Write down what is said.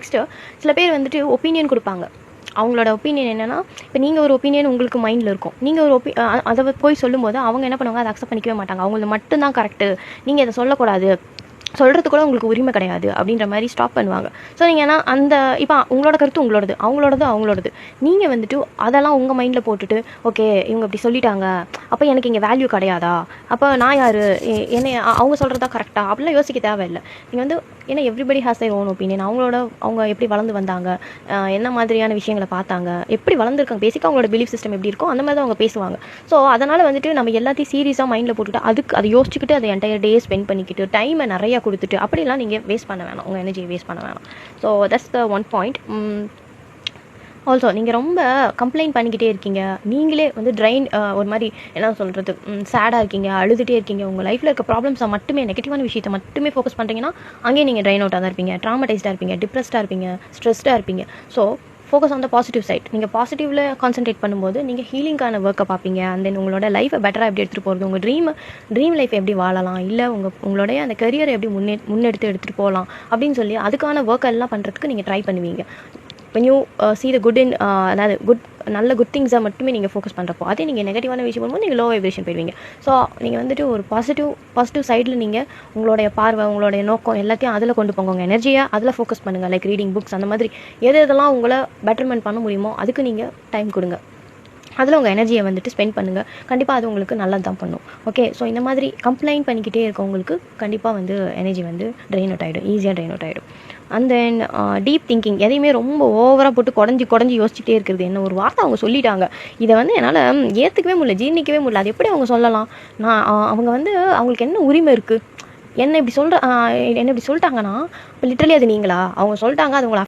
Next சில பேர் வந்துட்டு ஒப்பீனியன் கொடுப்பாங்க. அவங்களோட ஒப்பீனியன் என்னென்னா, இப்போ நீங்கள் ஒரு ஒப்பீனியன் உங்களுக்கு மைண்டில் இருக்கும். நீங்கள் ஒரு அதை போய் சொல்லும்போது அவங்க என்ன பண்ணுவாங்க, அதை அக்செப்ட் பண்ணிக்கவே மாட்டாங்க. அவங்களுக்கு மட்டும்தான் கரெக்டு, நீங்கள் இதை சொல்லக்கூடாது, சொல்கிறது கூட உங்களுக்கு உரிமை கிடையாது அப்படின்ற மாதிரி ஸ்டாப் பண்ணுவாங்க. ஸோ நீங்கள் ஏன்னா அந்த இப்போ உங்களோட கருத்து உங்களோடது, அவங்களோடது. நீங்கள் வந்துட்டு அதெல்லாம் உங்கள் மைண்டில் போட்டுட்டு, ஓகே இவங்க இப்படி சொல்லிட்டாங்க, அப்போ எனக்கு இங்கே வேல்யூ கிடையாதா, அப்போ நான் யார், என்ன அவங்க சொல்கிறதா கரெக்டாக அப்படிலாம் யோசிக்க தேவையில்லை. நீங்கள் வந்து ஏன்னா everybody has their own opinion. அவங்க எப்படி வளர்ந்து வந்தாங்க, என்ன மாதிரியான விஷயங்களை பார்த்தாங்க, எப்படி வளர்ந்துருக்காங்க, பேசிக்காக அவங்களோட பிலீஃப் சிஸ்டம் எப்படி இருக்கும், அந்த மாதிரி தான் அவங்க பேசுவாங்க. ஸோ அதனால் வந்துட்டு நம்ம எல்லாத்தையும் சீரியஸாக மைண்டில் போட்டுட்டு அதை யோசிச்சுக்கிட்டு அதை என்டையர் டே ஸ்பெண்ட் பண்ணிக்கிட்டு டைமை நிறையா கொடுத்துட்டு அப்படிலாம் நீங்கள் வேஸ்ட் பண்ண வேணாம், உங்கள் எனர்ஜியை வேஸ்ட் பண்ண வேணாம். So that's the one point. Also நீங்கள் ரொம்ப கம்ப்ளைண்ட் பண்ணிக்கிட்டே இருக்கீங்க, நீங்களே வந்து ஒரு மாதிரி என்ன சொல்கிறது, சேடாக இருக்கீங்க, அழுதுகிட்டே இருக்கீங்க, உங்கள் லைஃப்பில் இருக்க ப்ராப்ளம்ஸை மட்டுமே, நெகட்டிவான விஷயத்தை மட்டுமே ஃபோக்கஸ் பண்ணுறீங்கன்னா அங்கேயே நீங்கள் ட்ரைன் அவுட்டாக தான் இருப்பீங்க, ட்ராமடைஸ்டாக இருப்பீங்க, டிப்ரெஸ்டாக இருப்பீங்க, ஸ்ட்ரெஸ்டாக இருப்பீங்க. So focus on the positive side. நீங்கள் பாசிட்டிவில் கான்சென்ட்ரேட் பண்ணும்போது நீங்கள் ஹீலிங்கான ஒர்க்கை பார்ப்பீங்க. அண்ட் தென் உங்களோட லைஃப்பை பெட்டராக எப்படி எடுத்துகிட்டு போகிறது, உங்கள் ட்ரீம் லைஃப் எப்படி வாழலாம், இல்லை உங்களுடைய அந்த கரியரை எப்படி எடுத்துகிட்டு போகலாம் அப்படின்னு சொல்லி அதுக்கான ஒர்க் எல்லாம் பண்ணுறதுக்கு நீங்கள் ட்ரை பண்ணுவீங்க. when you see the good in அதாவது நல்ல குட் திங்ஸை மட்டுமே நீங்கள் ஃபோக்கஸ் பண்ணுறப்போ, அதே நீங்கள் நெகட்டிவான விஷயம் பண்ணும்போது நீங்கள் லோ வைப்ரேஷன் போயிடுவீங்க. ஸோ நீங்கள் வந்துட்டு ஒரு பாசிட்டிவ் சைடில் நீங்கள் உங்களுடைய பார்வை, உங்களுடைய நோக்கம் எல்லாத்தையும் அதில் கொண்டு போங்க, உங்கள் எனர்ஜியை அதில் ஃபோக்கஸ் பண்ணுங்கள். லைக் ரீடிங் புக்ஸ், அந்த மாதிரி எதெல்லாம் உங்களை பெட்டர்மெண்ட் பண்ண முடியுமோ அதுக்கு நீங்கள் டைம் கொடுங்க, அதில் உங்கள் எனர்ஜியை வந்துட்டு ஸ்பெண்ட் பண்ணுங்கள். கண்டிப்பாக அது உங்களுக்கு நல்லது தான் பண்ணும். ஓகே, ஸோ இந்த மாதிரி கம்ப்ளைண்ட் பண்ணிக்கிட்டே இருக்கவங்களுக்கு கண்டிப்பாக வந்து எனர்ஜி வந்து ட்ரெயின் அவுட் ஆகிடும், ஈஸியாக ட்ரெயின் அவுட் ஆகிடும். அண்ட் தென் டீப் திங்கிங், எதையுமே ரொம்ப ஓவராக போட்டு குடஞ்சி யோசிச்சுட்டே இருக்கிறது. என்ன ஒரு வார்த்தை அவங்க சொல்லிட்டாங்க, இதை வந்து என்னால் ஏற்றுக்கவே முடியல, ஜீர்ணிக்கவே முடியல, அது எப்படி அவங்க சொல்லலாம், அவங்க வந்து அவங்களுக்கு என்ன உரிமை இருக்குது, என்ன இப்படி சொல்லிட்டாங்கன்னா இப்போ லிட்டரலி அது நீங்களா, அவங்க சொல்லிட்டாங்க, அது உங்களை